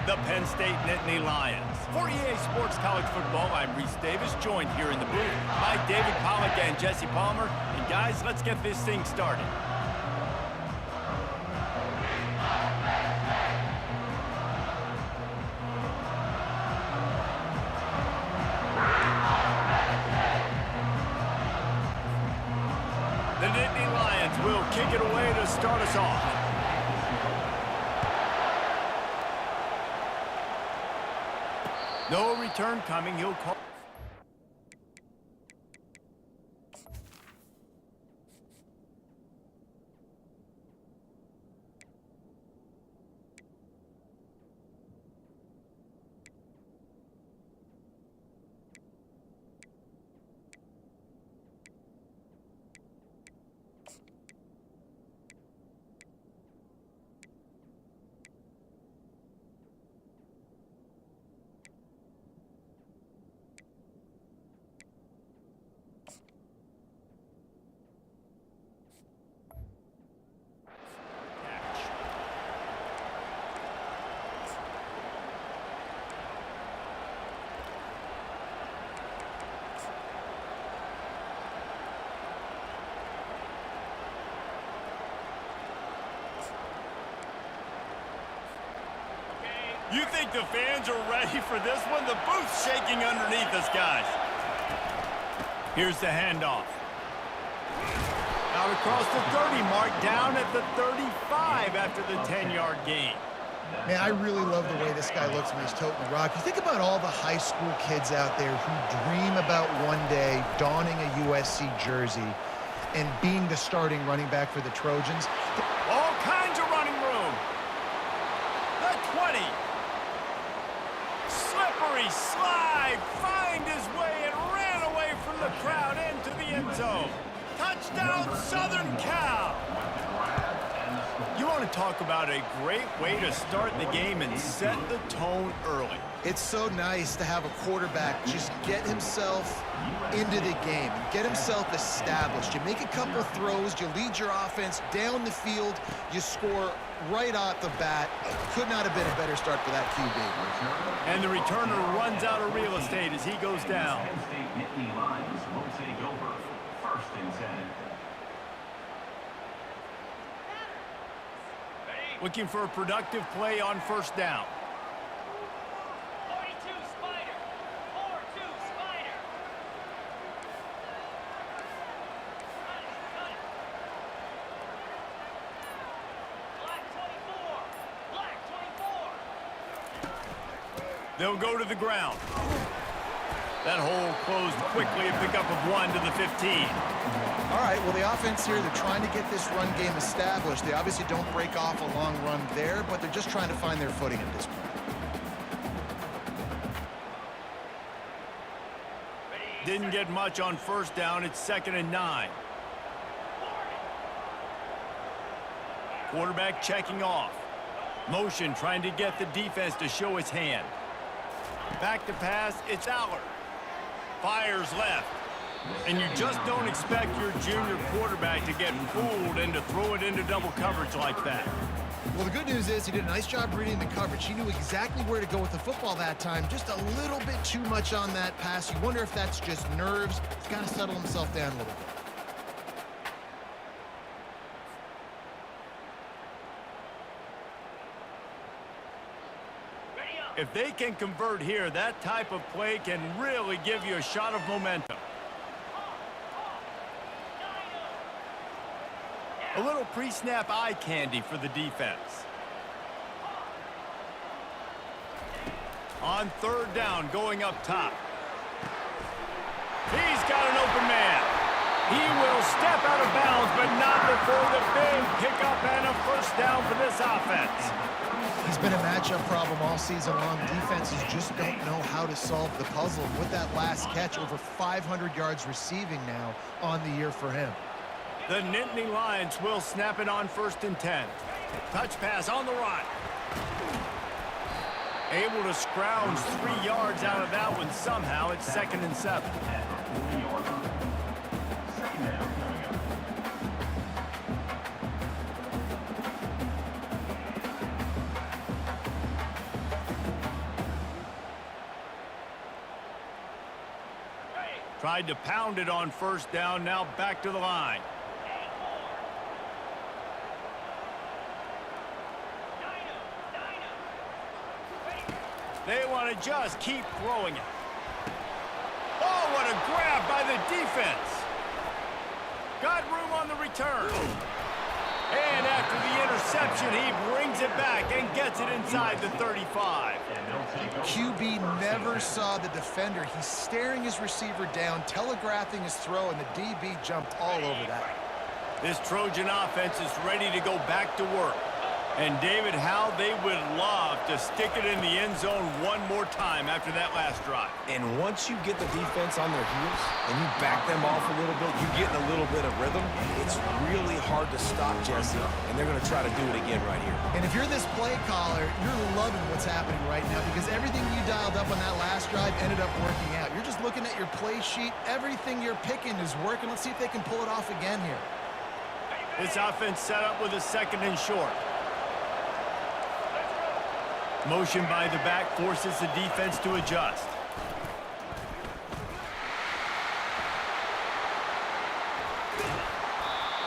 the Penn State Nittany Lions. For EA Sports College Football, I'm Reese Davis, joined here in the booth by David Pollack and Jesse Palmer. And guys, let's get this thing started. The Nittany Lions will kick it away to start us off. No return coming. He'll call. You think the fans are ready for this one? The booth's shaking underneath us, guys. Here's the handoff. Out across the 30 mark, down at the 35 after the 10-yard gain. Man, I really love the way this guy looks when he's toting the rock. You think about all the high school kids out there who dream about one day donning a USC jersey and being the starting running back for the Trojans. All kinds of running room. The 20. Slippery slide, find his way and ran away from the crowd into the end zone. Touchdown, Southern Cal. You want to talk about a great way to start the game and set the tone early. It's so nice to have a quarterback just get himself into the game, get himself established. You make a couple throws, you lead your offense down the field, you score right off the bat. Could not have been a better start for that QB. And the returner runs out of real estate as he goes down. Looking for a productive play on first down. 42 Spider. 4-2 Spider. Black 24. Black 24. They'll go to the ground. That hole closed quickly, a pickup of 1 to the 15. All right, well, the offense here, they're trying to get this run game established. They obviously don't break off a long run there, but they're just trying to find their footing at this point. Didn't get much on first down. It's 2nd and 9. Quarterback checking off. Motion trying to get the defense to show his hand. Back to pass, it's Aller. Fires left. And you just don't expect your junior quarterback to get fooled and to throw it into double coverage like that. Well, the good news is he did a nice job reading the coverage. He knew exactly where to go with the football that time. Just a little bit too much on that pass. You wonder if that's just nerves. He's got to settle himself down a little bit. If they can convert here, that type of play can really give you a shot of momentum. A little pre-snap eye candy for the defense. On third down, going up top. He's got an open man. He will step out of bounds, but not before the big pickup and a first down for this offense. He's been a matchup problem all season long. Defenses just don't know how to solve the puzzle. With that last catch, over 500 yards receiving now on the year for him. The Nittany Lions will snap it on 1st and 10. Touch pass on the run. Able to scrounge 3 yards out of that one somehow. It's 2nd and 7. Tried to pound it on first down, now back to the line. They want to just keep throwing it. Oh, what a grab by the defense. Got room on the return. And after the interception, he brings it back and gets it inside the 35. QB never saw the defender. He's staring his receiver down, telegraphing his throw, and the DB jumped all over that. This Trojan offense is ready to go back to work. And David, how they would love to stick it in the end zone one more time after that last drive. And once you get the defense on their heels and you back them off a little bit, you get in a little bit of rhythm, it's really hard to stop, Jesse, and they're going to try to do it again right here. And if you're this play caller, you're loving what's happening right now because everything you dialed up on that last drive ended up working out. You're just looking at your play sheet. Everything you're picking is working. Let's see if they can pull it off again here. This offense set up with a 2nd and short. Motion by the back forces the defense to adjust.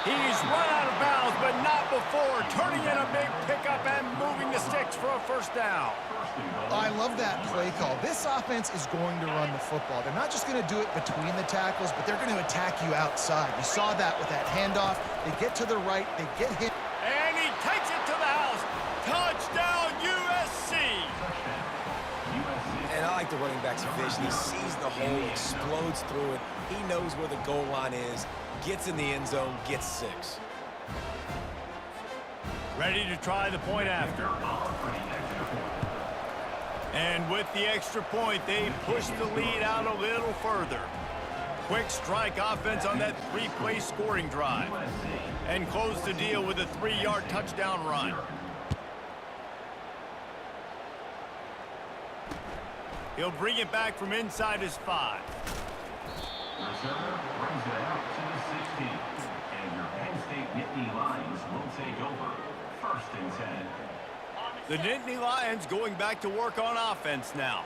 He's run out of bounds, but not before turning in a big pickup and moving the sticks for a first down. I love that play call. This offense is going to run the football. They're not just going to do it between the tackles, but they're going to attack you outside. You saw that with that handoff. They get to the right, they get hit. And he takes it to the house. Touchdown, USC! And I like the running back's vision. He sees the hole, explodes through it. He knows where the goal line is, gets in the end zone, gets 6. Ready to try the point after. And with the extra point, they push the lead out a little further. Quick strike offense on that 3-play scoring drive. And close the deal with a 3-yard touchdown run. He'll bring it back from inside his 5. The center brings it out to the 16. And your Penn State Nittany Lions will take over. 1st and 10. The Nittany Lions going back to work on offense now.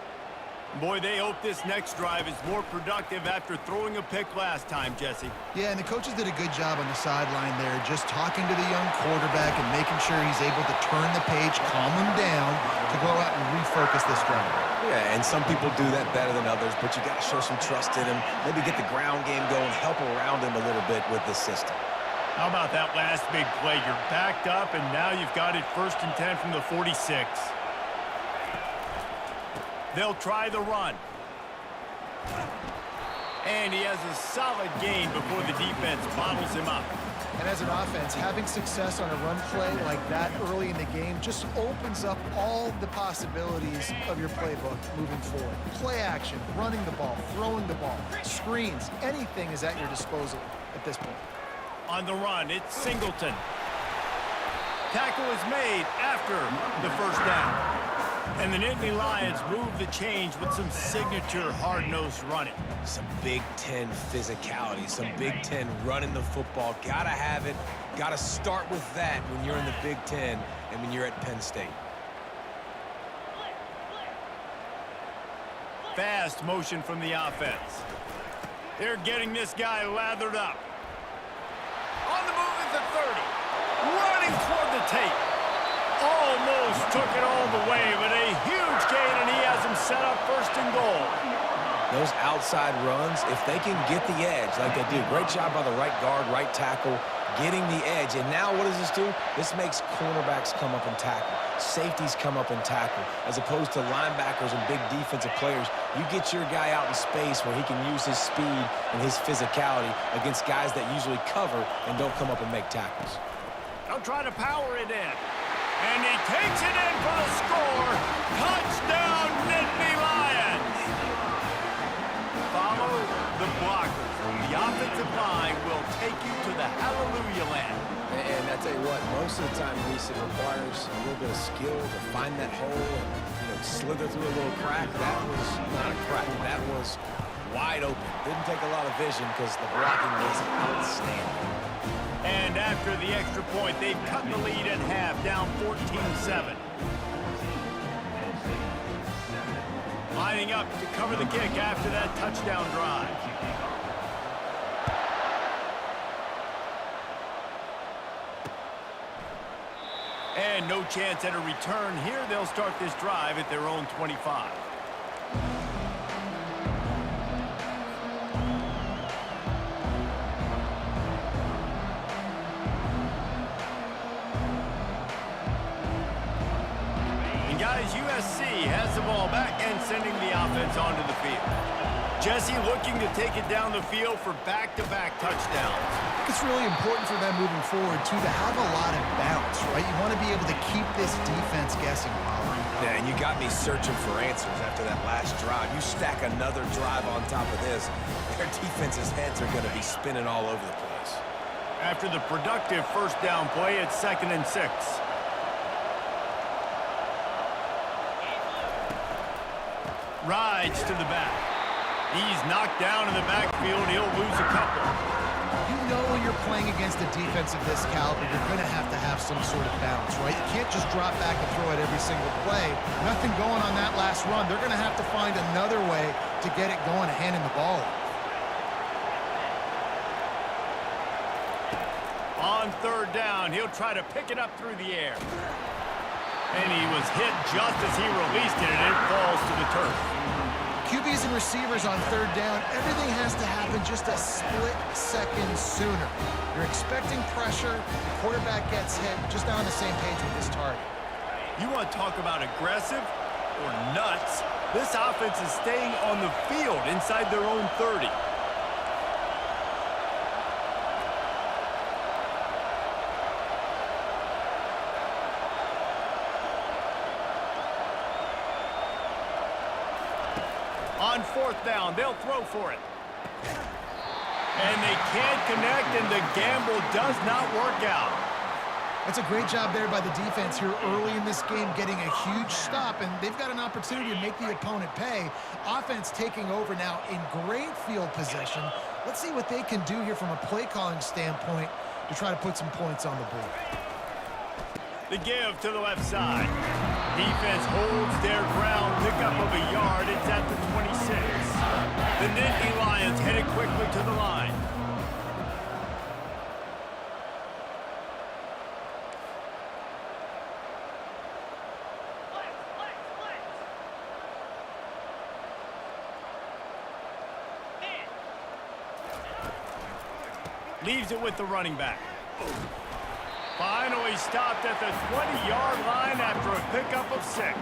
Boy, they hope this next drive is more productive after throwing a pick last time, Jesse. Yeah, and the coaches did a good job on the sideline there, just talking to the young quarterback and making sure he's able to turn the page, calm him down to go out and refocus this drive. Yeah, and some people do that better than others, but you got to show some trust in him. Maybe get the ground game going, help around him a little bit with this system. How about that last big play? You're backed up, and now you've got it 1st and 10 from the 46. They'll try the run. And he has a solid gain before the defense bottles him up. And as an offense, having success on a run play like that early in the game just opens up all the possibilities of your playbook moving forward. Play action, running the ball, throwing the ball, screens, anything is at your disposal at this point. On the run, it's Singleton. Tackle is made after the 1st down. And the Nittany Lions move the change with some signature hard-nosed running. Some Big Ten physicality, some Big Ten running the football. Gotta have it. Gotta start with that when you're in the Big Ten and when you're at Penn State. Fast motion from the offense. They're getting this guy lathered up. On the move at the 30. Running toward the tape. Almost took it all the way, but a huge gain, and he has him set up 1st and goal. Those outside runs, if they can get the edge like they do, great job by the right guard, right tackle, getting the edge. And now what does this do? This makes cornerbacks come up and tackle. Safeties come up and tackle. As opposed to linebackers and big defensive players, you get your guy out in space where he can use his speed and his physicality against guys that usually cover and don't come up and make tackles. They'll try to power it in. And he takes it in for the score. Touchdown, Nittany Lions. Follow the blockers. The offensive line will take you to the hallelujah land. And I tell you what, most of the time, Reese, it requires a little bit of skill to find that hole and slither through a little crack. That was not a crack. That was wide open. Didn't take a lot of vision because the blocking was outstanding. And after the extra point, they've cut the lead in half, down 14-7. Lining up to cover the kick after that touchdown drive. And no chance at a return here. They'll start this drive at their own 25. And guys, USC has the ball back and sending the offense onto the field. Jesse looking to take it down the field for back-to-back touchdowns. It's really important for them moving forward, too, to have a lot of bounce, right? You want to be able to keep this defense guessing, Pollard. Yeah, and you got me searching for answers after that last drive. You stack another drive on top of this, their defense's heads are going to be spinning all over the place. After the productive first down play, it's 2nd and 6. Rides to the back. He's knocked down in the backfield. He'll lose a couple. You know when you're playing against a defense of this caliber, you're going to have some sort of balance, right? You can't just drop back and throw it every single play. Nothing going on that last run. They're going to have to find another way to get it going, handing the ball. On 3rd down, he'll try to pick it up through the air. And he was hit just as he released it, and it falls to the turf. QBs and receivers on 3rd down, everything has to happen just a split second sooner. You're expecting pressure, the quarterback gets hit, just not on the same page with this target. You want to talk about aggressive or nuts? This offense is staying on the field inside their own 30. On 4th down, they'll throw for it. And they can't connect, and the gamble does not work out. That's a great job there by the defense here early in this game, getting a huge stop, and they've got an opportunity to make the opponent pay. Offense taking over now in great field possession. Let's see what they can do here from a play-calling standpoint to try to put some points on the board. The give to the left side. Defense holds their ground, pickup of a yard. It's at the 26. The Nittany Lions headed quickly to the line. Leaves it with the running back. Finally stopped at the 20-yard line after a pickup of 6.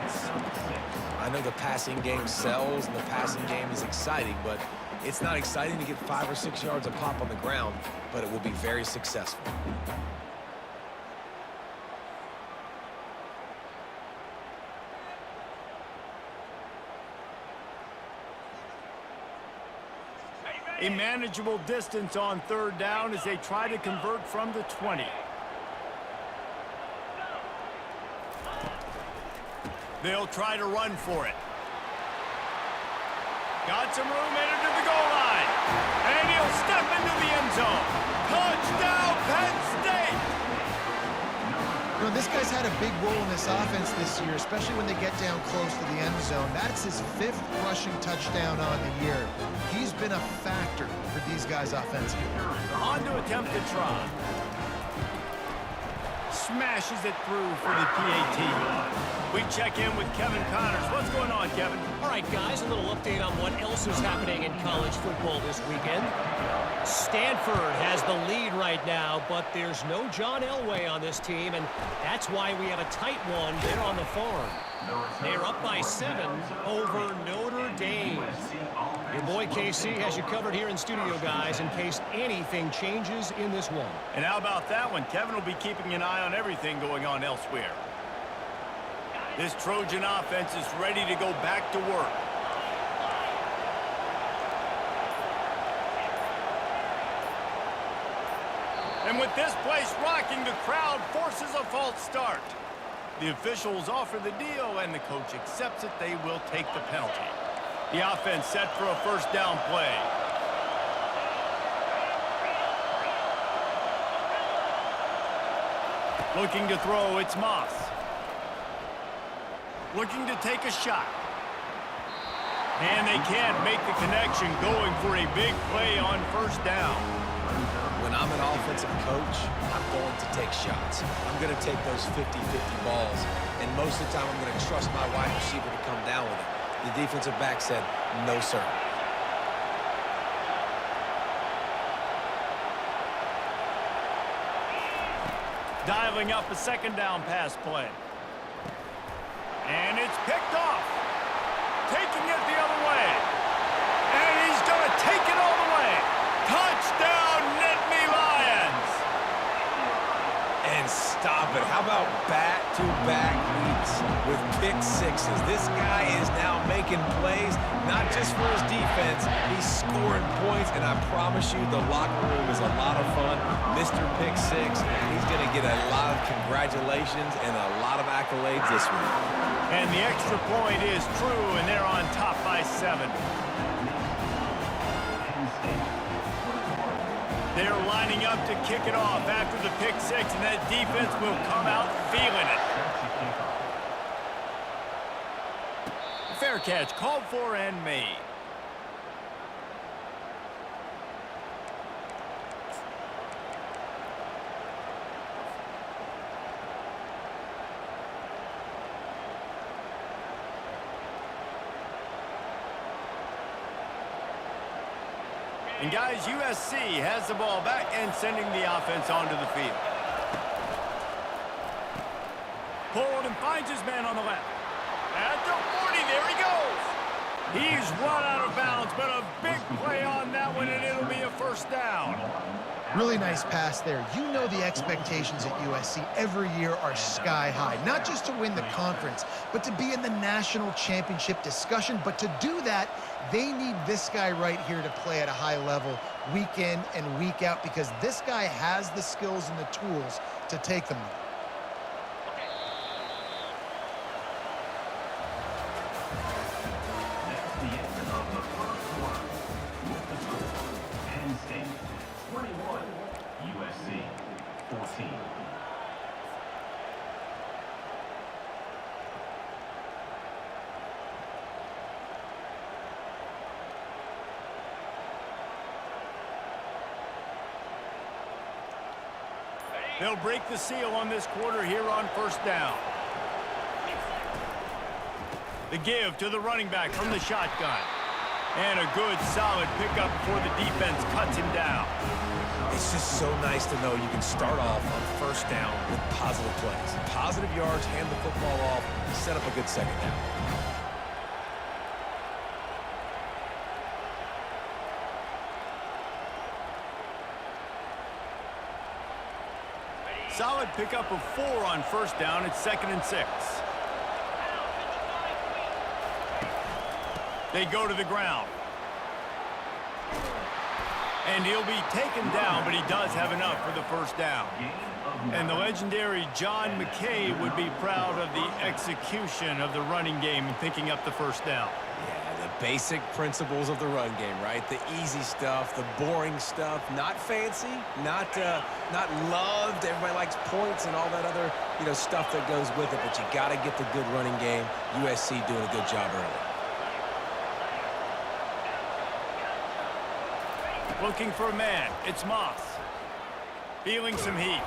I know the passing game sells and the passing game is exciting, but it's not exciting to get 5 or 6 yards a pop on the ground, but it will be very successful. A manageable distance on 3rd down as they try to convert from the 20. They'll try to run for it. Got some room headed to the goal line. And he'll step into the end zone. Touchdown, Penn State! You know, this guy's had a big role in this offense this year, especially when they get down close to the end zone. That's his 5th rushing touchdown on the year. He's been a factor for these guys offensively. On to attempt the try. Smashes it through for the PAT. We check in with Kevin Connors. What's going on, Kevin? All right, guys, a little update on what else is happening in college football this weekend. Stanford has the lead right now, but there's no John Elway on this team, and that's why we have a tight one there on the farm. They're up by 7 over Notre Dame. Your boy KC has you covered here in studio, guys, in case anything changes in this one. And how about that one? Kevin will be keeping an eye on everything going on elsewhere. This Trojan offense is ready to go back to work. And with this place rocking, the crowd forces a false start. The officials offer the deal, and the coach accepts it. They will take the penalty. The offense set for a first down play. Looking to throw, it's Moss. Looking to take a shot. And they can't make the connection, going for a big play on first down. when I'm an offensive coach, I'm going to take shots. I'm going to take those 50-50 balls, and most of the time I'm going to trust my wide receiver to come down with it. The defensive back said, no, sir. Dialing up a second down pass play. And it's picked off. Taking it the other way. And he's going to take it all the way. Touchdown, Nittany Lions. And stop it. How about back-to-back weeks with pick sixes? This guy is now making plays, not just for his defense. He's scoring points, and I promise you the locker room is a lot of fun. Mr. Pick Six, he's going to get a lot of congratulations and a lot of accolades this week. And the extra point is true, and they're on top by 7. They're lining up to kick it off after the pick 6, and that defense will come out feeling it. Fair catch called for and made. And guys, USC has the ball back and sending the offense onto the field. Pulled and finds his man on the left. At the 40, there he goes. He's run out of bounds, but a big play on that one, and it'll be a first down. Really nice pass there. You know the expectations at USC every year are sky high. Not just to win the conference, but to be in the national championship discussion. But to do that, they need this guy right here to play at a high level week in and week out, because this guy has the skills and the tools to take them. That's the end of the first quarter. With the score, Penn State 21, USC 14. They'll break the seal on this quarter here on first down. The give to the running back from the shotgun. And a good, solid pickup before the defense cuts him down. It's just so nice to know you can start off on first down with positive plays. Positive yards, hand the football off, set up a good second down. Solid pickup of 4 on first down. It's 2nd and 6. They go to the ground. And he'll be taken down, but he does have enough for the first down. And the legendary John McKay would be proud of the execution of the running game and picking up the first down. Yeah, the basic principles of the run game, right? The easy stuff, the boring stuff, not fancy, not loved. Everybody likes points and all that other, stuff that goes with it, but you got to get the good running game. USC doing a good job early. Looking for a man. It's Moss. Feeling some heat.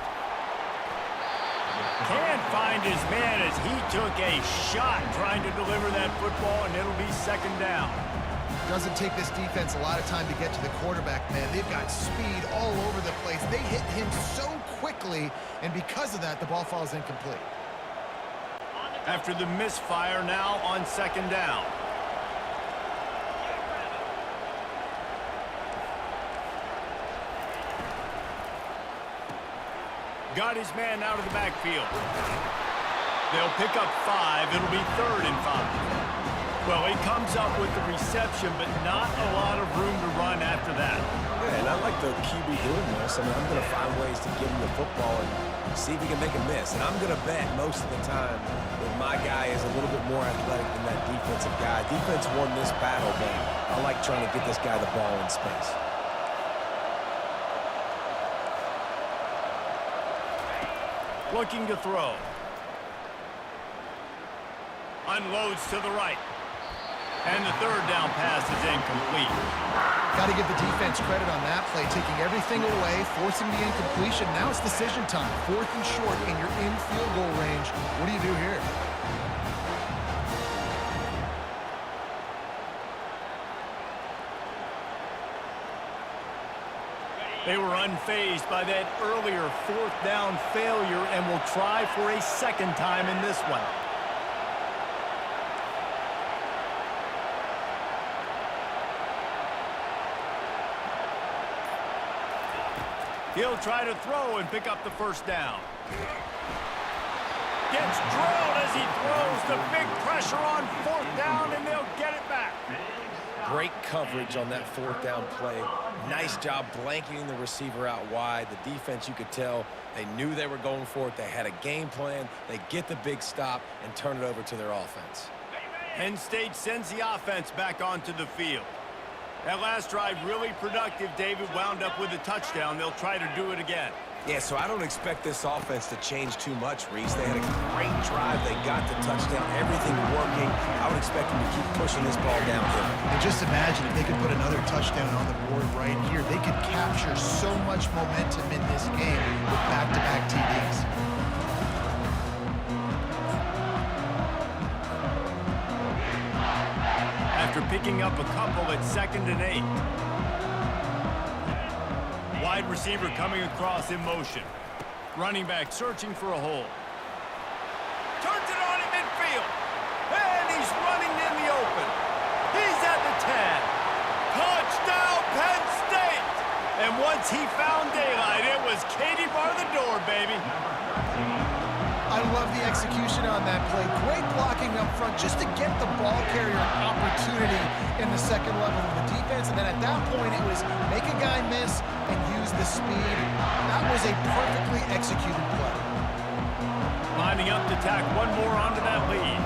Can't find his man as he took a shot trying to deliver that football, and it'll be 2nd down. Doesn't take this defense a lot of time to get to the quarterback, man. They've got speed all over the place. They hit him so quickly, and because of that, the ball falls incomplete. After the misfire, now on 2nd down. Got his man out of the backfield. They'll pick up 5. It'll be 3rd and 5. Well, he comes up with the reception, but not a lot of room to run after that. Yeah, and I like the QB doing this. I mean, I'm going to find ways to give him the football and see if he can make a miss. And I'm going to bet most of the time that my guy is a little bit more athletic than that defensive guy. Defense won this battle, but I like trying to get this guy the ball in space. Looking to throw. Unloads to the right. And the third down pass is incomplete. Got to give the defense credit on that play, taking everything away, forcing the incompletion. Now it's decision time. 4th and short, and you're in field goal range. What do you do here? They were unfazed by that earlier 4th down failure and will try for a second time in this one. He'll try to throw and pick up the first down. Gets drilled as he throws. The big pressure on 4th down, and they'll get it back. Great coverage on that 4th down play. Nice job blanketing the receiver out wide. The defense, you could tell, they knew they were going for it. They had a game plan. They get the big stop and turn it over to their offense. Penn State sends the offense back onto the field. That last drive really productive. David wound up with a touchdown. They'll try to do it again. Yeah, so I don't expect this offense to change too much, Reese. They had a great drive. They got the touchdown. Everything working. I would expect them to keep pushing this ball downhill. And just imagine if they could put another touchdown on the board right here. They could capture so much momentum in this game with back-to-back TDs. After picking up a couple at 2nd and 8. Wide receiver coming across in motion. Running back searching for a hole. Turns it on in midfield. And he's running in the open. He's at the 10. Touchdown, Penn State! And once he found daylight, it was Katie bar the door, baby. I love the execution on that play. Great blocking up front just to get the ball carrier an opportunity in the second level of the defense. And then at that point, it was make a guy miss and use the speed. That was a perfectly executed play. Lining up to tack one more onto that lead.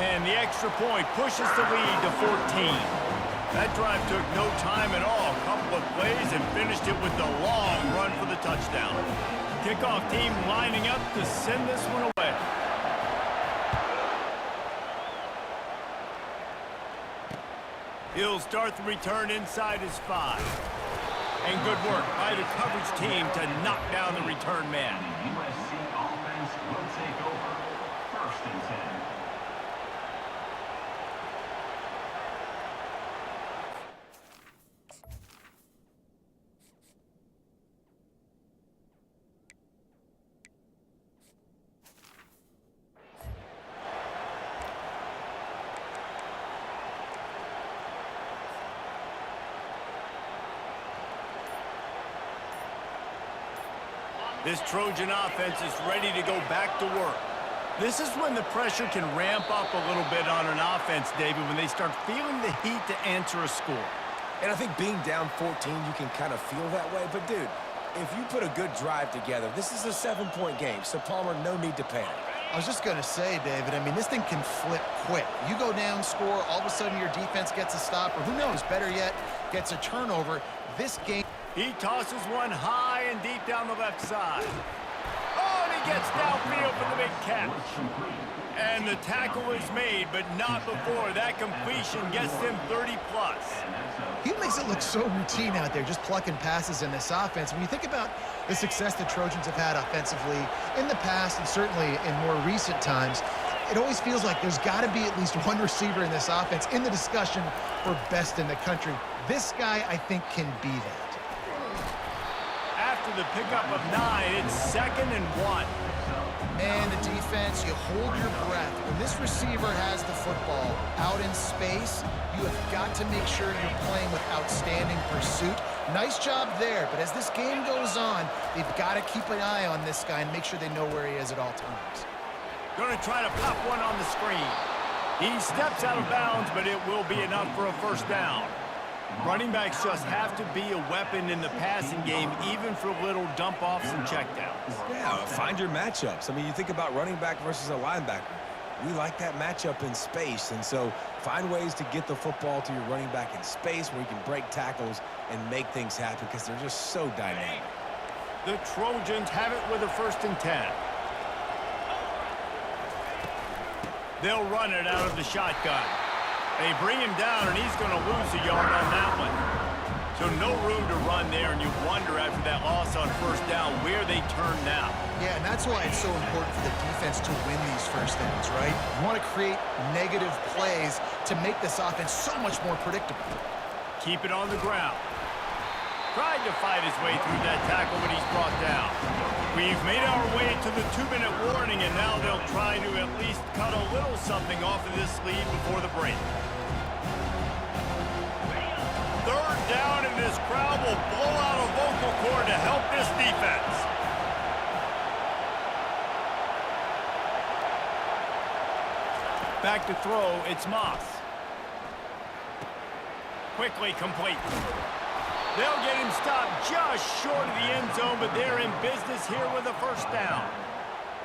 And the extra point pushes the lead to 14. That drive took no time at all. A couple of plays and finished it with the long run for the touchdown. Kickoff team lining up to send this one away. He'll start the return inside his 5. And good work by the coverage team to knock down the return man. The USC offense will take over. 1st and 10. This Trojan offense is ready to go back to work. This is when the pressure can ramp up a little bit on an offense, David, when they start feeling the heat to answer a score. And I think being down 14, you can kind of feel that way. But, dude, if you put a good drive together, this is a 7-point game. So, Palmer, no need to panic. I was just going to say, David, I mean, this thing can flip quick. You go down, score, all of a sudden your defense gets a stop, or who knows, better yet, gets a turnover. This game... He tosses one high and deep down the left side. Oh, and he gets downfield for the big catch. And the tackle is made, but not before that completion gets them 30+. He makes it look so routine out there, just plucking passes in this offense. When you think about the success the Trojans have had offensively in the past and certainly in more recent times, it always feels like there's got to be at least one receiver in this offense in the discussion for best in the country. This guy, I think, can be that. After the pickup of 9, it's 2nd and 1. Man, the defense, you hold your breath. When this receiver has the football out in space, you have got to make sure you're playing with outstanding pursuit. Nice job there, but as this game goes on, they've got to keep an eye on this guy and make sure they know where he is at all times. Going to try to pop one on the screen. He steps out of bounds, but it will be enough for a first down. Running backs just have to be a weapon in the passing game, even for little dump-offs and checkdowns. Yeah, find your matchups. I mean, you think about running back versus a linebacker. We like that matchup in space, and so find ways to get the football to your running back in space where you can break tackles and make things happen because they're just so dynamic. The Trojans have it with a 1st and 10. They'll run it out of the shotgun. They bring him down, and he's going to lose a yard on that one. So no room to run there, and you wonder after that loss on first down where they turn now. Yeah, and that's why it's so important for the defense to win these first downs, right? You want to create negative plays to make this offense so much more predictable. Keep it on the ground. Tried to fight his way through that tackle, but he's brought down. We've made our way to the 2-minute warning, and now they'll try to at least cut a little something off of this lead before the break. Third down, and this crowd will blow out a vocal cord to help this defense. Back to throw, it's Moss. Quickly complete. They'll get him stopped just short of the end zone, but they're in business here with a first down.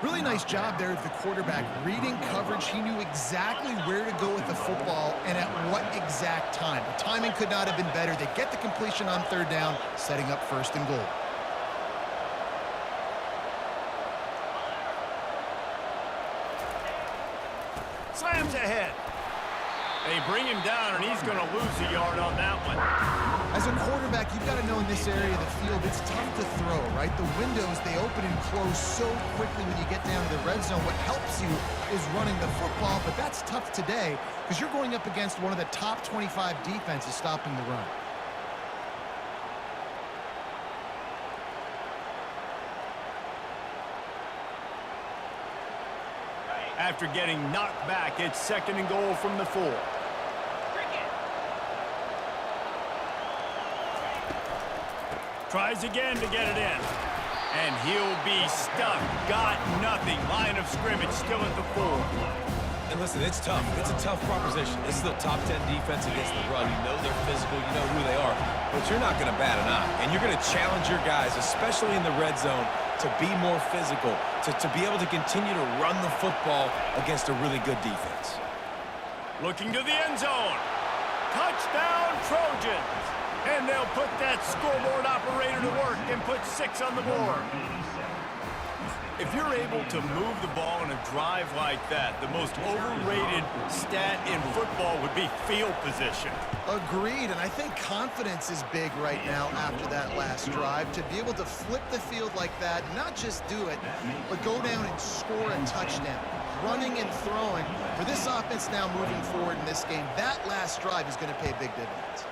Really nice job there of the quarterback. Reading coverage, he knew exactly where to go with the football and at what exact time. The timing could not have been better. They get the completion on third down, setting up first and goal. Slams ahead. They bring him down, and he's going to lose a yard on that one. As a quarterback, you've got to know in this area of the field, it's tough to throw, right? The windows, they open and close so quickly when you get down to the red zone. What helps you is running the football, but that's tough today because you're going up against one of the top 25 defenses stopping the run. After getting knocked back, it's second and goal from the 4. Tries again to get it in. And he'll be stuck. Got nothing. Line of scrimmage still at the 4. And listen, it's tough. It's a tough proposition. This is the top 10 defense against the run. You know they're physical. You know who they are. But you're not going to bat an eye. And you're going to challenge your guys, especially in the red zone, to be more physical, to be able to continue to run the football against a really good defense. Looking to the end zone. Touchdown, Trojans. And they'll put that scoreboard operator to work and put 6 on the board. If you're able to move the ball in a drive like that, the most overrated stat in football would be field position. Agreed, and I think confidence is big right now after that last drive. To be able to flip the field like that, not just do it, but go down and score a touchdown. Running and throwing. For this offense now moving forward in this game, that last drive is going to pay big dividends.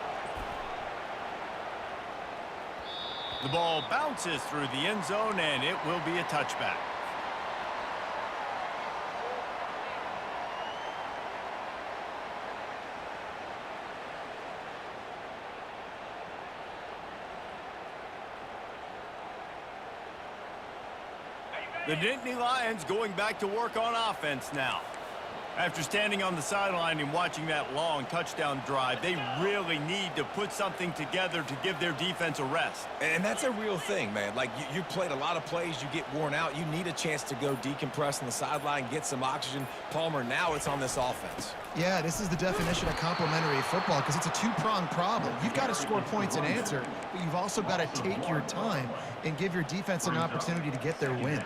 The ball bounces through the end zone, and it will be a touchback. The Nittany Lions going back to work on offense now. After standing on the sideline and watching that long touchdown drive, they really need to put something together to give their defense a rest. And that's a real thing, man. Like, you played a lot of plays, you get worn out, you need a chance to go decompress on the sideline, get some oxygen. Palmer, now it's on this offense. Yeah, this is the definition of complementary football because it's a two-pronged problem. You've got to score points and answer, but you've also got to take your time and give your defense an opportunity to get their win.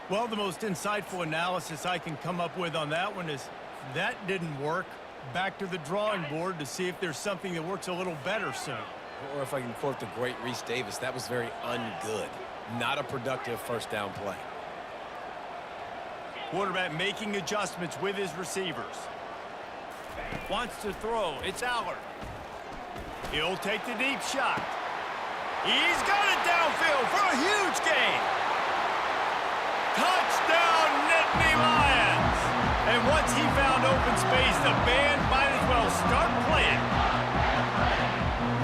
Well, the most insightful analysis I can come up with on that one is that didn't work. Back to the drawing board to see if there's something that works a little better soon. Or if I can quote the great Reese Davis, that was very ungood. Not a productive first down play. Quarterback making adjustments with his receivers. Wants to throw. It's Allard. He'll take the deep shot. He's got it downfield for a huge gain. Touchdown, Nittany Lions! And once he found open space, the band might as well start playing.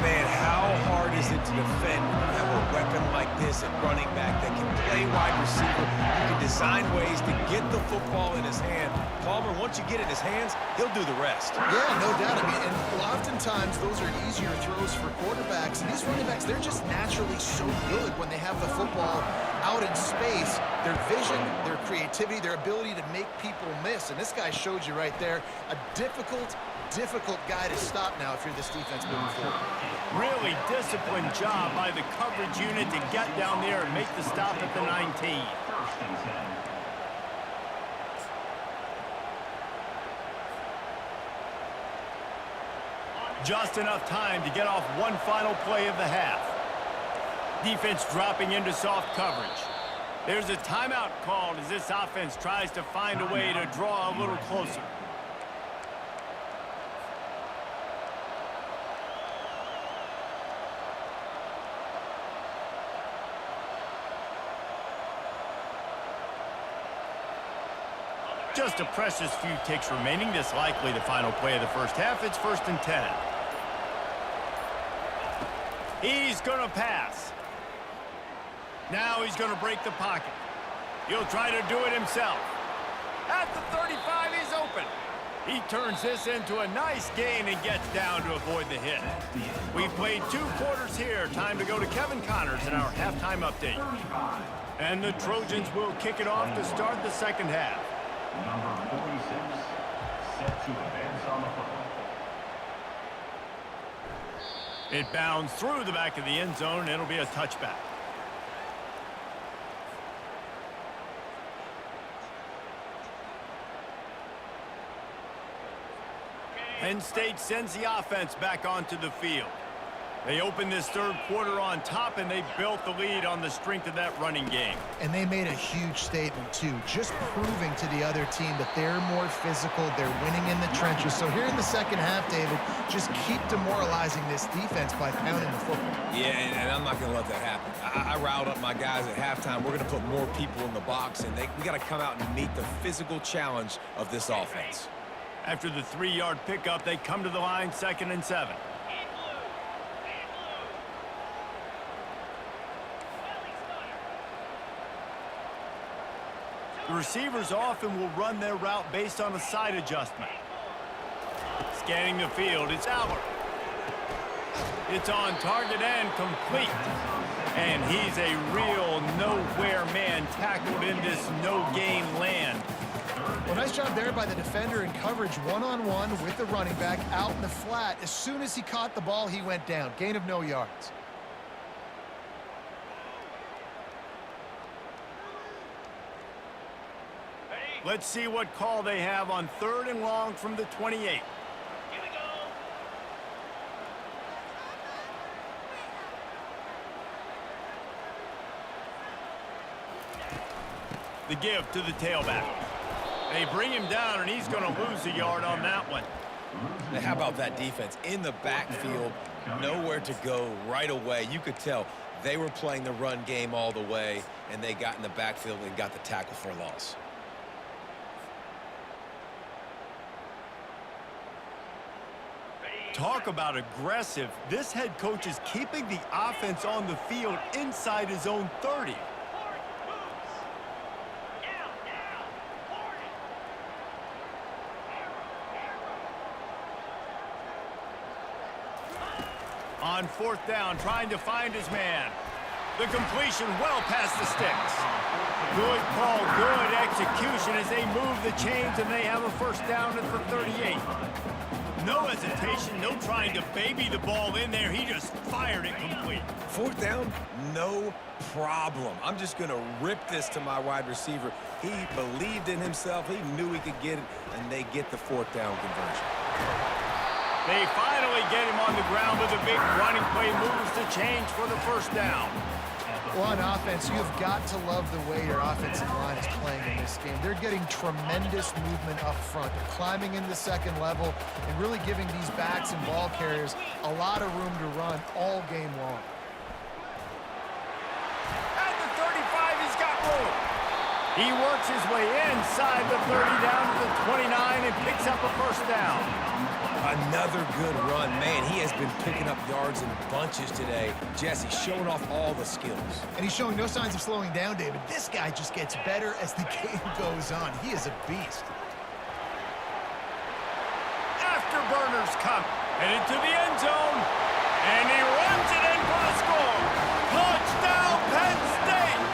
Man, how hard is it to defend when you have a weapon like this at running back that can play wide receiver? You can design ways to get the football in his hand. Palmer, once you get it in his hands, he'll do the rest. Yeah, no doubt. I mean, and oftentimes those are easier throws for quarterbacks. And these running backs, they're just naturally so good when they have the football out in space. Their vision, their creativity, their ability to make people miss. And this guy showed you right there, a difficult guy to stop now if you're this defense moving forward. Really disciplined job by the coverage unit to get down there and make the stop at the 19. Just enough time to get off one final play of the half. Defense dropping into soft coverage. There's a timeout called as this offense tries to find a way to draw a little closer. Just a precious few ticks remaining. This likely the final play of the first half. It's 1st and 10. He's going to pass. Now he's going to break the pocket. He'll try to do it himself. At the 35, he's open. He turns this into a nice gain and gets down to avoid the hit. We've played 2 quarters here. Time to go to Kevin Connors in our halftime update. And the Trojans will kick it off to start the second half. Number 46, set to advance on the football. It bounds through the back of the end zone, and it'll be a touchback. Penn State sends the offense back onto the field. They opened this third quarter on top, and they built the lead on the strength of that running game. And they made a huge statement, too, just proving to the other team that they're more physical, they're winning in the trenches. So here in the second half, David, just keep demoralizing this defense by pounding the football. Yeah, and I'm not going to let that happen. I riled up my guys at halftime. We're going to put more people in the box, and we got to come out and meet the physical challenge of this offense. After the 3-yard pickup, they come to the line, 2nd and 7. The receivers often will run their route based on a side adjustment. Scanning the field, it's Aller. It's on target and complete. And he's a real nowhere man tackled in this no-gain land. Well, nice job there by the defender in coverage one-on-one with the running back out in the flat. As soon as he caught the ball, he went down. Gain of no yards. Let's see what call they have on 3rd and long from the 28. Here we go. The give to the tailback. They bring him down, and he's going to lose a yard on that one. Now, how about that defense? In the backfield, nowhere to go right away. You could tell they were playing the run game all the way, and they got in the backfield and got the tackle for a loss. Talk about aggressive. This head coach is keeping the offense on the field inside his own 30. On 4th down, trying to find his man. The completion well past the sticks. Good call, good execution as they move the chains, and they have a 1st down at the 38. No hesitation, no trying to baby the ball in there. He just fired it complete. 4th down, no problem. I'm just going to rip this to my wide receiver. He believed in himself. He knew he could get it, and they get the 4th down conversion. They finally get him on the ground with a big running play, moves the change for the 1st down. Well, on offense, you've got to love the way your offensive line is playing in this game. They're getting tremendous movement up front. They're climbing in the 2nd level and really giving these backs and ball carriers a lot of room to run all game long. At the 35, he's got room. He works his way inside the 30 down to the 29 and picks up a 1st down. Another good run. Man, he has been picking up yards in bunches today. Jesse showing off all the skills. And he's showing no signs of slowing down, David. This guy just gets better as the game goes on. He is a beast. Afterburners come, headed to the end zone, and he runs it in for the score. Touchdown, Penn State!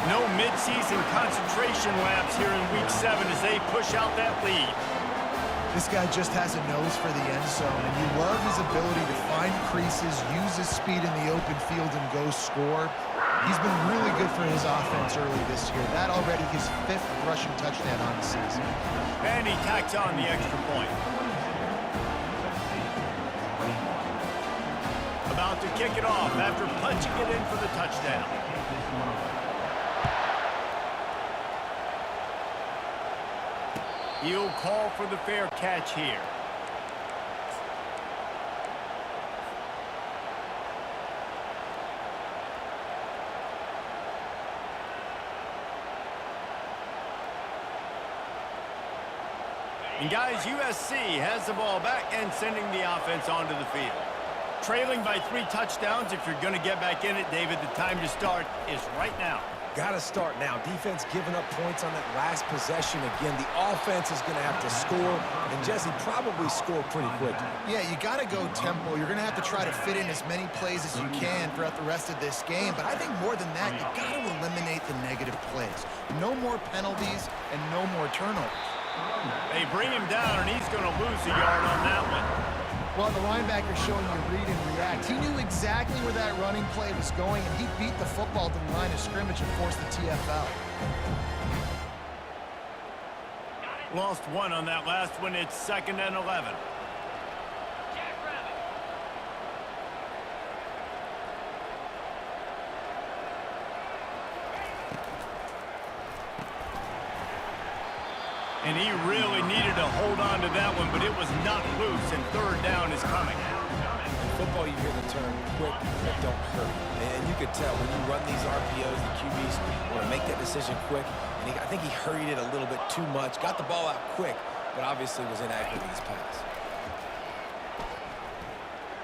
No midseason concentration laps here in Week 7 as they push out that lead. This guy just has a nose for the end zone, and you love his ability to find creases, use his speed in the open field, and go score. He's been really good for his offense early this year. That already his 5th rushing touchdown on the season. And he tacks on the extra point. about to kick it off after punching it in for the touchdown. He'll call for the fair catch here. And guys, USC has the ball back and sending the offense onto the field. Trailing by 3 touchdowns, if you're going to get back in it, David, the time to start is right now. Got to start now. Defense giving up points on that last possession. Again, the offense is going to have to score, and Jesse probably score pretty quickly. Yeah, you got to go tempo. You're going to have to try to fit in as many plays as you can throughout the rest of this game. But I think more than that, you got to eliminate the negative plays. No more penalties and no more turnovers. They bring him down, and he's going to lose a yard on that one. Well, the linebacker's showing you read and react. He knew exactly where that running play was going, and he beat the football to the line of scrimmage and forced the TFL. Lost 1 on that last one. It's 2nd and 11. Jackrabbit. And he really needed to hold on to that one, but it was not loose, and 3rd down is coming. In football, you hear the term quick but don't hurt. And you could tell when you run these RPOs, the QBs want to make that decision quick. And I think he hurried it a little bit too much. Got the ball out quick, but obviously was inaccurate in his pass.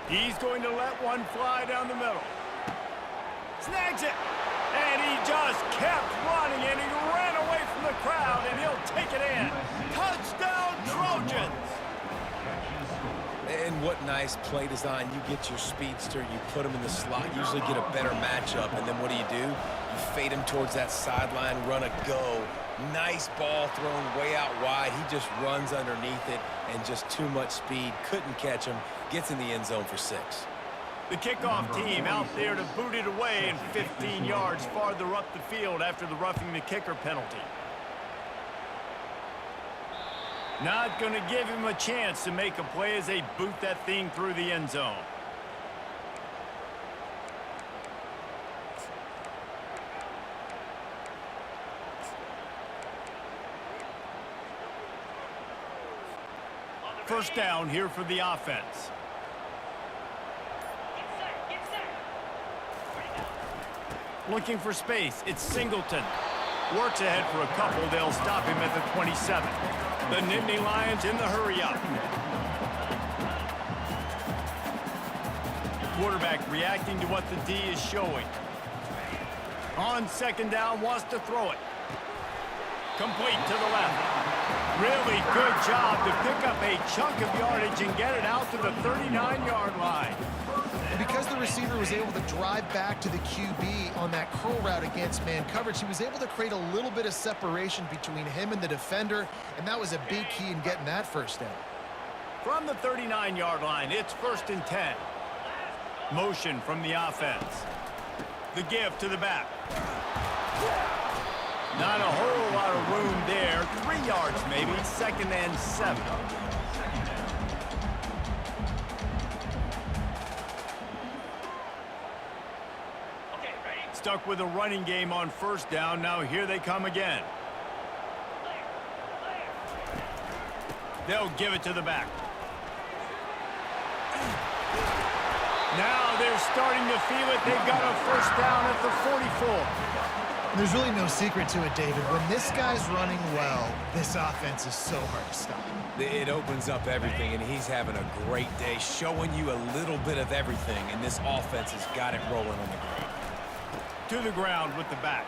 He's going to let one fly down the middle. Snags it. And he just kept running, and he ran away from the crowd, and he'll take it in. Touchdown, Trojans! And what nice play design. You get your speedster, you put him in the slot, usually get a better matchup, and then what do? You fade him towards that sideline, run a go. Nice ball thrown way out wide. He just runs underneath it, and just too much speed. Couldn't catch him. Gets in the end zone for 6. The kickoff team out there to boot it away and 15 yards farther up the field after the roughing the kicker penalty. Not going to give him a chance to make a play as they boot that thing through the end zone. First down here for the offense. Looking for space. It's Singleton. Works ahead for a couple. They'll stop him at the 27. The Nittany Lions in the hurry-up. Quarterback reacting to what the D is showing. On 2nd down, wants to throw it. Complete to the left. Really good job to pick up a chunk of yardage and get it out to the 39-yard line. Because the receiver was able to drive back to the QB on that curl route against man coverage, he was able to create a little bit of separation between him and the defender, and that was a big key in getting that first down. From the 39-yard line, it's 1st and 10. Motion from the offense. The give to the back. Not a whole lot of room there. 3 yards maybe, 2nd and 7. Stuck with a running game on 1st down. Now here they come again. They'll give it to the back. Now they're starting to feel it. They've got a 1st down at the 44. There's really no secret to it, David. When this guy's running well, this offense is so hard to stop. It opens up everything, and he's having a great day, showing you a little bit of everything, and this offense has got it rolling on the ground. To the ground with the back.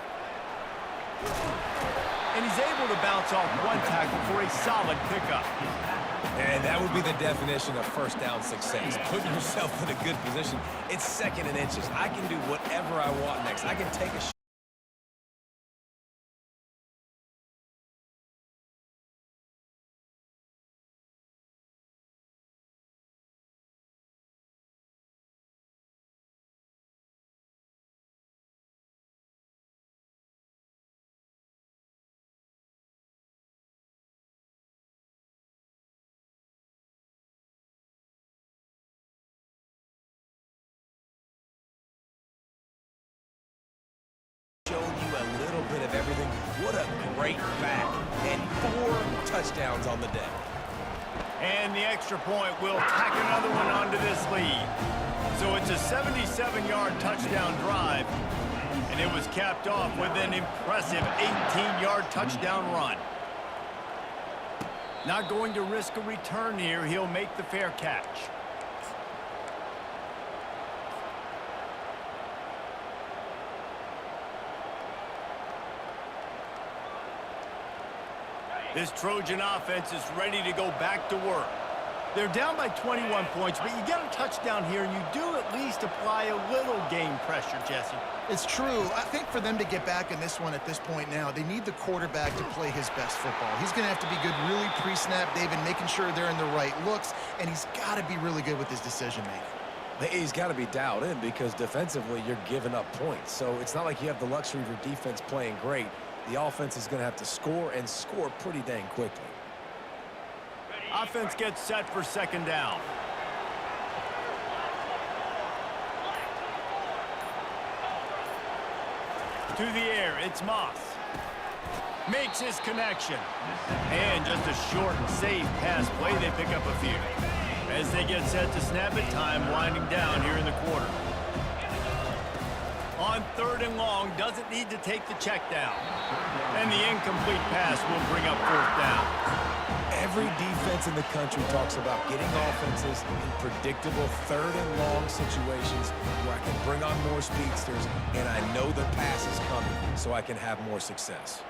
And he's able to bounce off one tackle for a solid pickup. And that would be the definition of 1st down success. Putting yourself in a good position. It's 2nd and inches. I can do whatever I want next. I can take a shot. right back. And 4 touchdowns on the day. And the extra point will tack another one onto this lead. So it's a 77-yard touchdown drive, and it was capped off with an impressive 18-yard touchdown run. Not going to risk a return here. He'll make the fair catch. This Trojan offense is ready to go back to work. They're down by 21 points, but you get a touchdown here, and you do at least apply a little game pressure, Jesse. It's true. I think for them to get back in this one at this point now, they need the quarterback to play his best football. He's going to have to be good really pre-snap, David, making sure they're in the right looks, and he's got to be really good with his decision-making. He's got to be dialed in because defensively you're giving up points. So it's not like you have the luxury of your defense playing great. The offense is going to have to score and score pretty dang quickly. Offense gets set for second down. To the air, it's Moss. Makes his connection. And just a short and safe pass play, they pick up a few. As they get set to snap it, time winding down here in the quarter. On 3rd and long, doesn't need to take the check down. And the incomplete pass will bring up 4th down. Every defense in the country talks about getting offenses in predictable 3rd and long situations where I can bring on more speedsters and I know the pass is coming so I can have more success.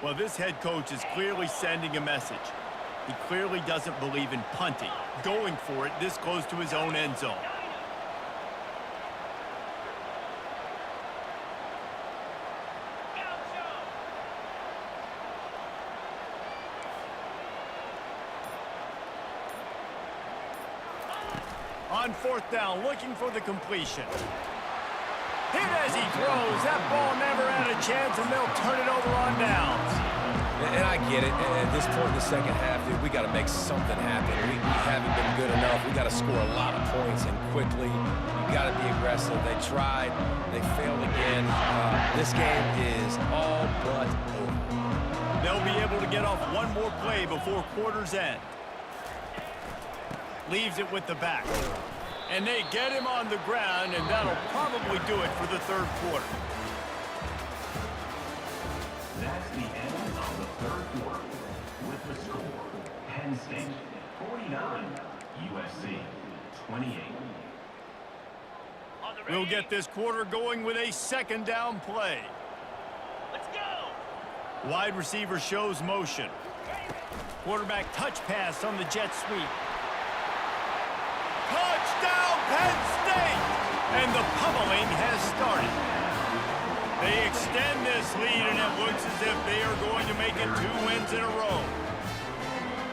Well, this head coach is clearly sending a message. He clearly doesn't believe in punting, going for it this close to his own end zone. On 4th down, looking for the completion. Hit as he throws. That ball never had a chance, and they'll turn it over on downs. And I get it. At this point in the second half, dude, we got to make something happen. We haven't been good enough. We got to score a lot of points and quickly. You got to be aggressive. They tried. They failed again. This game is all but over. They'll be able to get off one more play before quarter's end. Leaves it with the back. And they get him on the ground, and that'll probably do it for the 3rd quarter. That's the end of the 3rd quarter. With the score, Penn State 49, USC 28. We'll get this quarter going with a 2nd down play. Let's go! Wide receiver shows motion. Quarterback touch pass on the jet sweep. Touchdown, Penn State! And the pummeling has started. They extend this lead, and it looks as if they are going to make it 2 wins in a row.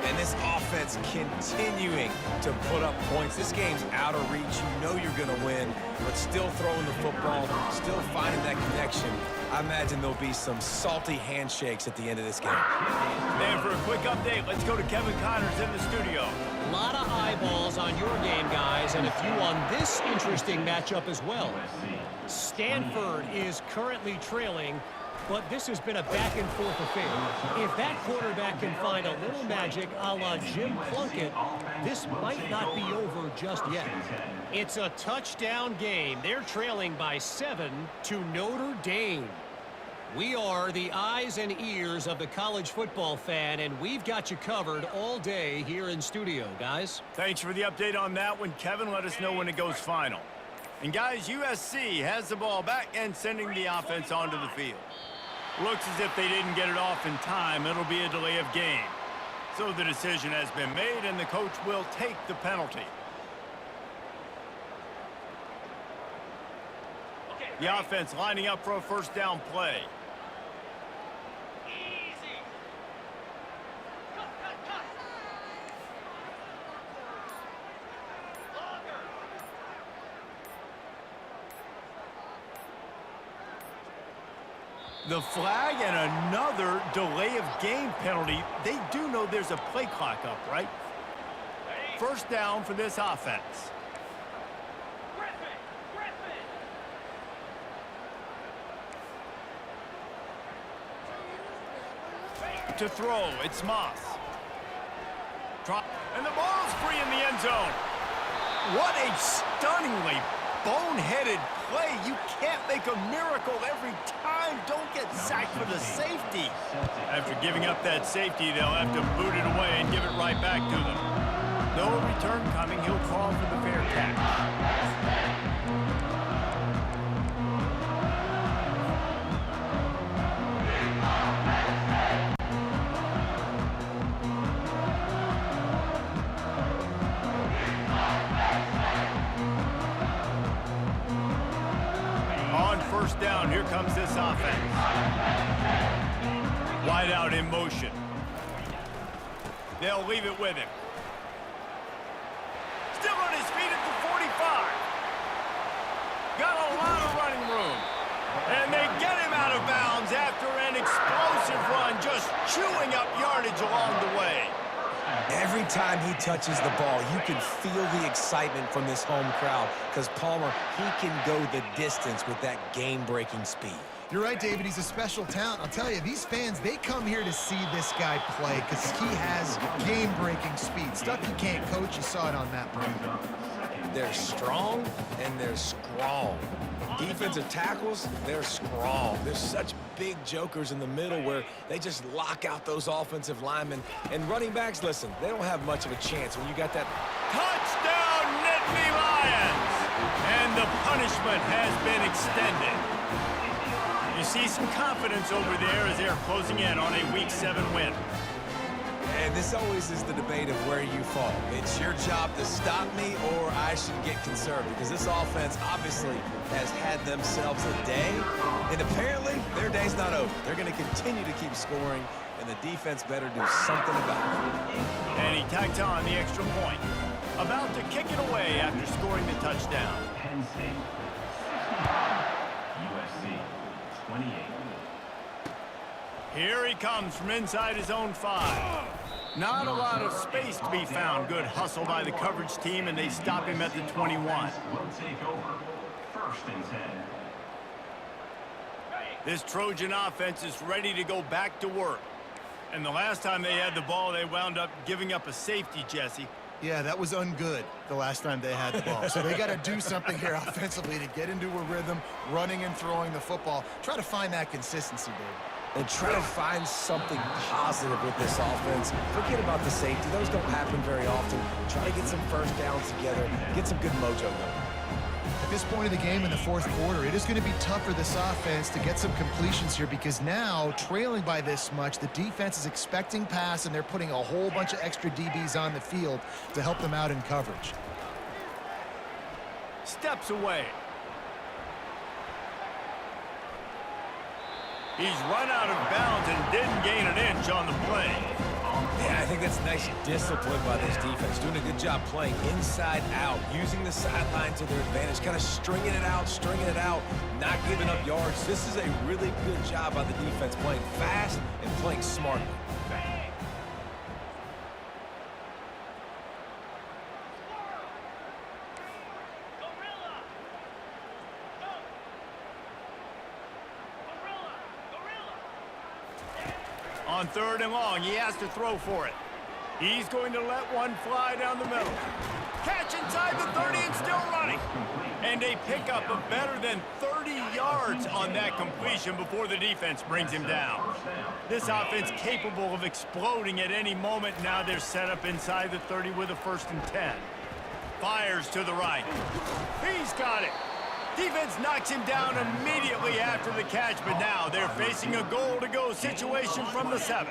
And this offense continuing to put up points. This game's out of reach. You know you're going to win, but still throwing the football, still finding that connection. I imagine there'll be some salty handshakes at the end of this game. And for a quick update, let's go to Kevin Connors in the studio. A lot of eyeballs on your game, guys, and a few on this interesting matchup as well. Stanford is currently trailing, but this has been a back-and-forth affair. If that quarterback can find a little magic a la Jim Plunkett, this might not be over just yet. It's a touchdown game. They're trailing by 7 to Notre Dame. We are the eyes and ears of the college football fan, and we've got you covered all day here in studio, guys. Thanks for the update on that one, Kevin. Let us know when it goes final. And, guys, USC has the ball back and sending the offense onto the field. Looks as if they didn't get it off in time. It'll be a delay of game. So the decision has been made, and the coach will take the penalty. The offense lining up for a 1st down play. Easy. Cut. Longer. The flag and another delay of game penalty. They do know there's a play clock up, right? 1st down for this offense. to throw. It's Moss. And the ball's free in the end zone. What a stunningly boneheaded play. You can't make a miracle every time. Don't get sacked for the safety. After giving up that safety, they'll have to boot it away and give it right back to them. No return coming. He'll call for the fair catch. First down, here comes this offense. Wide out in motion. They'll leave it with him. Still on his feet at the 45. Got a lot of running room. And they get him out of bounds after an explosive run, just chewing up yardage along the way. Every time he touches the ball, you can feel the excitement from this home crowd because Palmer, he can go the distance with that game-breaking speed. You're right, David. He's a special talent. I'll tell you, these fans, they come here to see this guy play because he has game-breaking speed. Stuff you can't coach. You saw it on that play. They're strong and they're strong. Defensive tackles, they're strong. There's such big jokers in the middle where they just lock out those offensive linemen. And running backs, listen, they don't have much of a chance when you got that. Touchdown, Nittany Lions! And the punishment has been extended. You see some confidence over there as they're closing in on a Week 7 win. And this always is the debate of where you fall. It's your job to stop me or I should get conservative because this offense obviously has had themselves a day. And apparently, their day's not over. They're going to continue to keep scoring, and the defense better do something about it. And he tacked on the extra point. About to kick it away after scoring the touchdown. Penn State, 65. USC, 28. Here he comes from inside his own 5. Not a lot of space to be found. Good hustle by the coverage team, and they stop him at the 21. Will take over. First and 10. This Trojan offense is ready to go back to work. And the last time they had the ball, they wound up giving up a safety, Jesse. Yeah, that was ungood the last time they had the ball. So they got to do something here offensively to get into a rhythm, running and throwing the football. Try to find that consistency, David. And try to find something positive with this offense. Forget about the safety. Those don't happen very often. Try to get some first downs together. Get some good mojo going. At this point of the game in the fourth quarter, it is going to be tough for this offense to get some completions here because now, trailing by this much, the defense is expecting pass, and they're putting a whole bunch of extra DBs on the field to help them out in coverage. Steps away. He's run out of bounds and didn't gain an inch on the play. Yeah, I think that's nice discipline by this defense. Doing a good job playing inside out, using the sideline to their advantage, kind of stringing it out, not giving up yards. This is a really good job by the defense, playing fast and playing smartly. On 3rd and long, he has to throw for it. He's going to let one fly down the middle. Catch inside the 30 and still running. And a pickup of better than 30 yards on that completion before the defense brings him down. This offense capable of exploding at any moment. Now they're set up inside the 30 with a 1st and 10. Fires to the right. He's got it. Defense knocks him down immediately after the catch, but now they're facing a goal-to-go situation from the 7.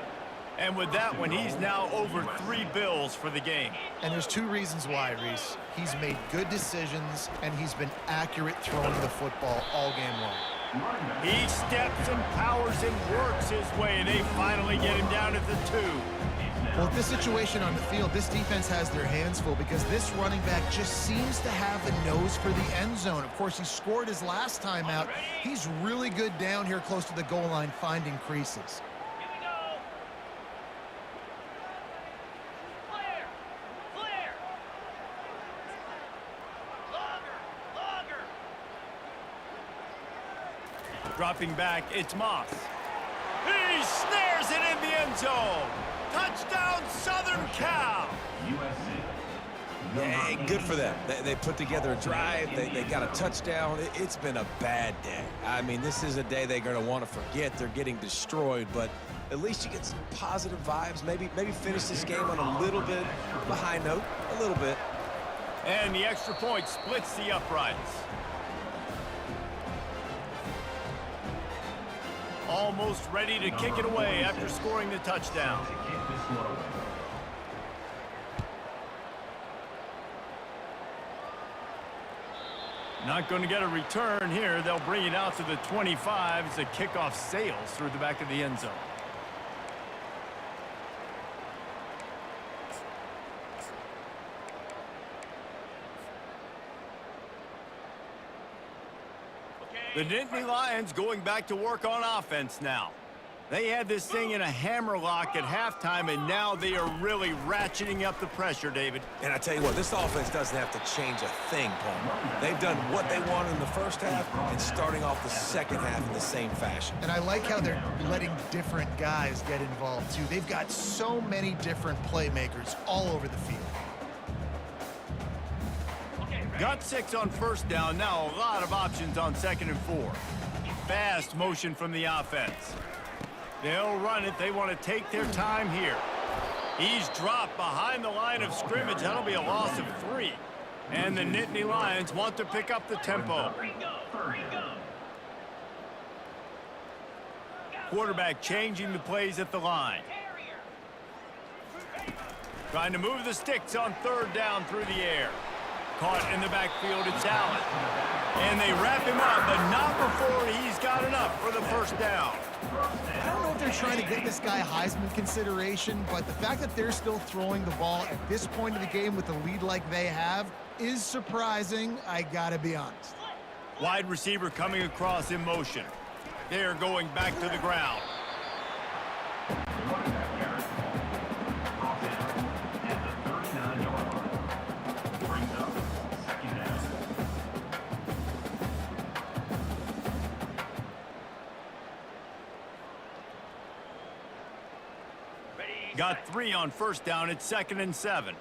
And with that one, he's now over 3 bills for the game. And there's 2 reasons why, Reese. He's made good decisions, and he's been accurate throwing the football all game long. He steps and powers and works his way, and they finally get him down at the 2. Well, with this situation on the field, this defense has their hands full because this running back just seems to have the nose for the end zone. Of course, he scored his last time out. He's really good down here close to the goal line, finding creases. Here we go. Clear. Clear. Longer. Dropping back, it's Moss. He snares it in the end zone. Touchdown, Southern Cal. USC. Hey, good for them. They put together a drive. They got a touchdown. It's been a bad day. I mean, this is a day they're going to want to forget. They're getting destroyed, but at least you get some positive vibes. Maybe finish this game on a little bit of a high note, a little bit. And the extra point splits the uprights. Almost ready to kick it away after scoring the touchdown. To kick this one away. Not going to get a return here. They'll bring it out to the 25 as the kickoff sails through the back of the end zone. The Nittany Lions going back to work on offense now. They had this thing in a hammerlock at halftime, and now they are really ratcheting up the pressure, David. And I tell you what, this offense doesn't have to change a thing, Paul. They've done what they wanted in the first half and starting off the second half in the same fashion. And I like how they're letting different guys get involved, too. They've got so many different playmakers all over the field. Got 6 on first down. Now a lot of options on 2nd and 4. Fast motion from the offense. They'll run it. They want to take their time here. He's dropped behind the line of scrimmage. That'll be a loss of 3. And the Nittany Lions want to pick up the tempo. Quarterback changing the plays at the line. Trying to move the sticks on 3rd down through the air. Caught in the backfield, it's Allen. And they wrap him up, but not before he's got enough for the first down. I don't know if they're trying to get this guy Heisman consideration, but the fact that they're still throwing the ball at this point of the game with a lead like they have is surprising, I gotta be honest. Wide receiver coming across in motion. They're going back to the ground. Got 3 on first down. It's 2nd and 7.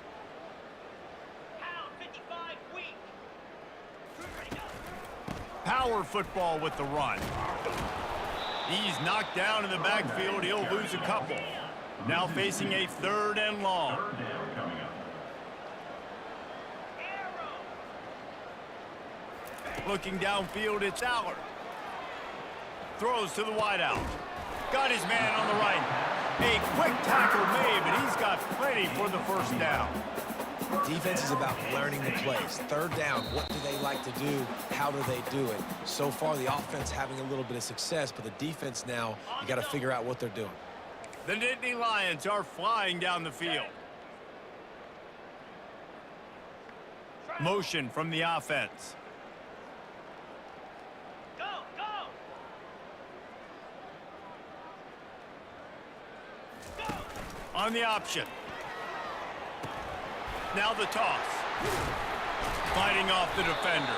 Pound 55 weak. Ready, go. Power football with the run. He's knocked down in the backfield. He'll lose a couple. Now facing a 3rd and long. Looking downfield, it's Allard. Throws to the wideout. Got his man on the right. A quick tackle made, but he's got plenty for the first down. Defense is about learning the plays. 3rd down, what do they like to do? How do they do it? So far, the offense having a little bit of success, but the defense now, you got to figure out what they're doing. The Nittany Lions are flying down the field. Motion from the offense. Go, go. On the option. Now the toss. Fighting off the defender.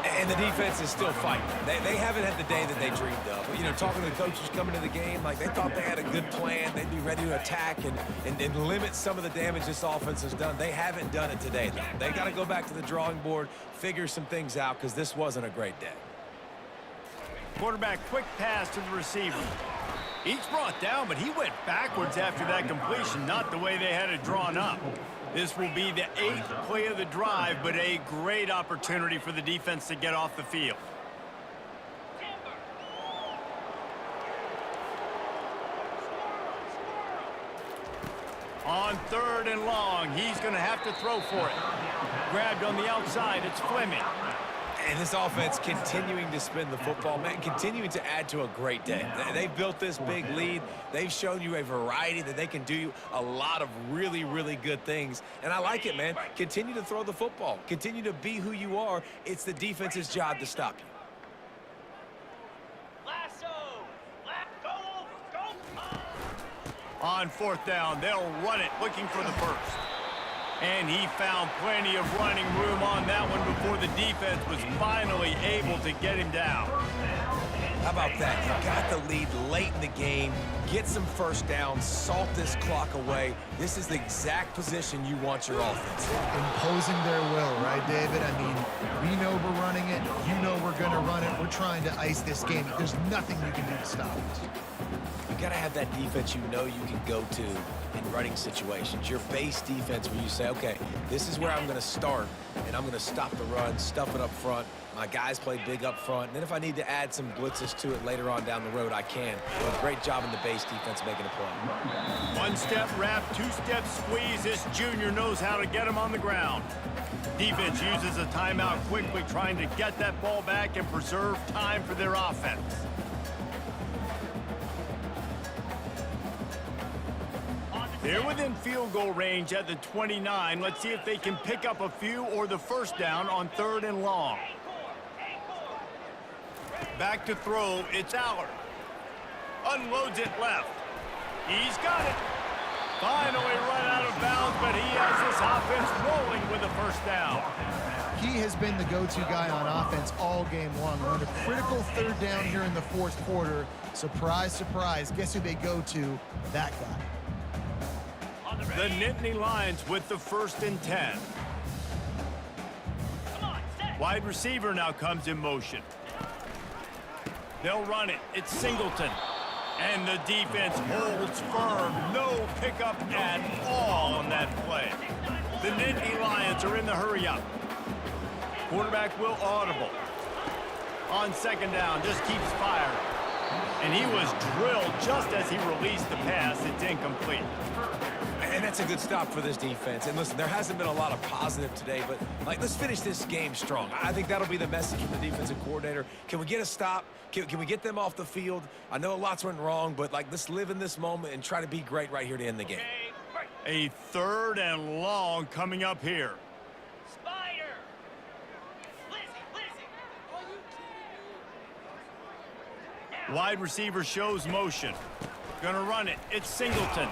And the defense is still fighting. They haven't had the day that they dreamed of. You know, talking to the coaches coming to the game, like they thought they had a good plan. They'd be ready to attack and limit some of the damage this offense has done. They haven't done it today, though. They got to go back to the drawing board, figure some things out, because this wasn't a great day. Quarterback quick pass to the receiver. He's brought down, but he went backwards after that completion, not the way they had it drawn up. This will be the 8th play of the drive, but a great opportunity for the defense to get off the field. On 3rd and long, he's going to have to throw for it. Grabbed on the outside, it's Fleming. And this offense continuing to spin the football, man, continuing to add to a great day. They've built this big lead. They've shown you a variety that they can do a lot of really, really good things. And I like it, man. Continue to throw the football. Continue to be who you are. It's the defense's job to stop you. Lasso. Go over. Go. On 4th down, they'll run it, looking for the first. And he found plenty of running room on that one before the defense was finally able to get him down. How about that? You got the lead late in the game. Get some first downs. Salt this clock away. This is the exact position you want your offense. Imposing their will, right, David? I mean, we know we're running it. You know we're going to run it. We're trying to ice this game. There's nothing you can do to stop us. You got to have that defense you know you can go to in running situations. Your base defense where you say, okay, this is where I'm going to start, and I'm going to stop the run, stuff it up front. My guys play big up front. And then if I need to add some blitzes to it later on down the road, I can. But great job in the base defense making a play. One-step wrap, two-step squeeze. This junior knows how to get him on the ground. Defense uses a timeout quickly, trying to get that ball back and preserve time for their offense. They're within field goal range at the 29. Let's see if they can pick up a few or the first down on 3rd and long. Back to throw, it's Allard. Unloads it left. He's got it. Finally run out of bounds, but he has this offense rolling with a first down. He has been the go-to guy on offense all game long. We're on a critical 3rd down here in the 4th quarter. Surprise, surprise. Guess who they go to? That guy. The Nittany Lions with the 1st and 10. Wide receiver now comes in motion. They'll run it. It's Singleton. And the defense holds firm. No pickup at all on that play. The Nittany Lions are in the hurry-up. Quarterback will audible. On 2nd down, just keeps firing. And he was drilled just as he released the pass. It's incomplete. And that's a good stop for this defense. And listen, there hasn't been a lot of positive today, but let's finish this game strong. I think that'll be the message from the defensive coordinator. Can we get a stop? Can we get them off the field? I know lots went wrong, but let's live in this moment and try to be great right here to end the game. A 3rd and long coming up here. Spider! Lizzie! Wide receiver shows motion. Gonna run it. It's Singleton.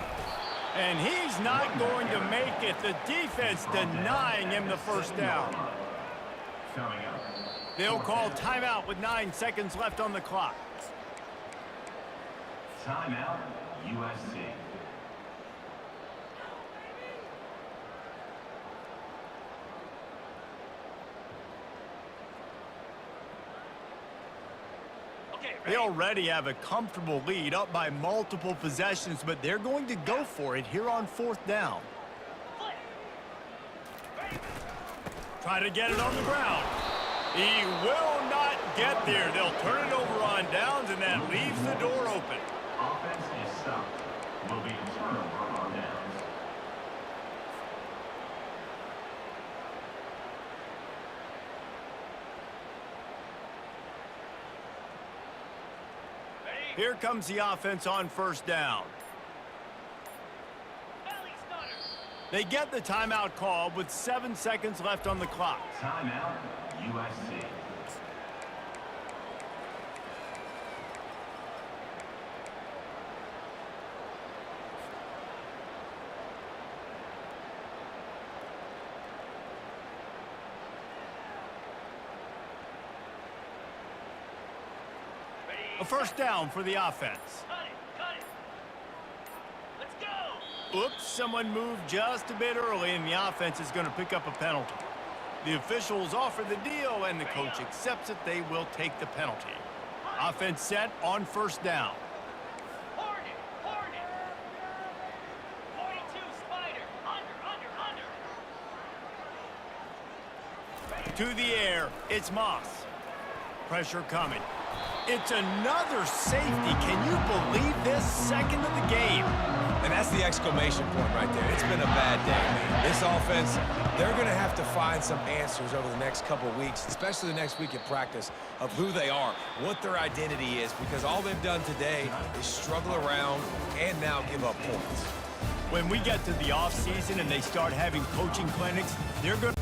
And he's not going to make it. The defense denying him the first down. They'll call timeout with 9 seconds left on the clock. Timeout, USC. They already have a comfortable lead, up by multiple possessions, but they're going to go for it here on 4th down. Try to get it on the ground. He will not get there. They'll turn it over on downs, and that leaves the door open. Offense is stopped. Will be a turnover on downs. Here comes the offense on 1st down. They get the timeout call with 7 seconds left on the clock. Timeout, USC. A first down for the offense. Cut it! Let's go! Oops, someone moved just a bit early, and the offense is going to pick up a penalty. The officials offer the deal, and the coach accepts it. They will take the penalty. Offense set on 1st down. Hornet! 42 Spider! Under! To the air, it's Moss. Pressure coming. It's another safety. Can you believe this? 2nd of the game. And that's the exclamation point right there. It's been a bad day, man. This offense, they're going to have to find some answers over the next couple of weeks, especially the next week at practice, of who they are, what their identity is, because all they've done today is struggle around and now give up points. When we get to the offseason and they start having coaching clinics, they're going to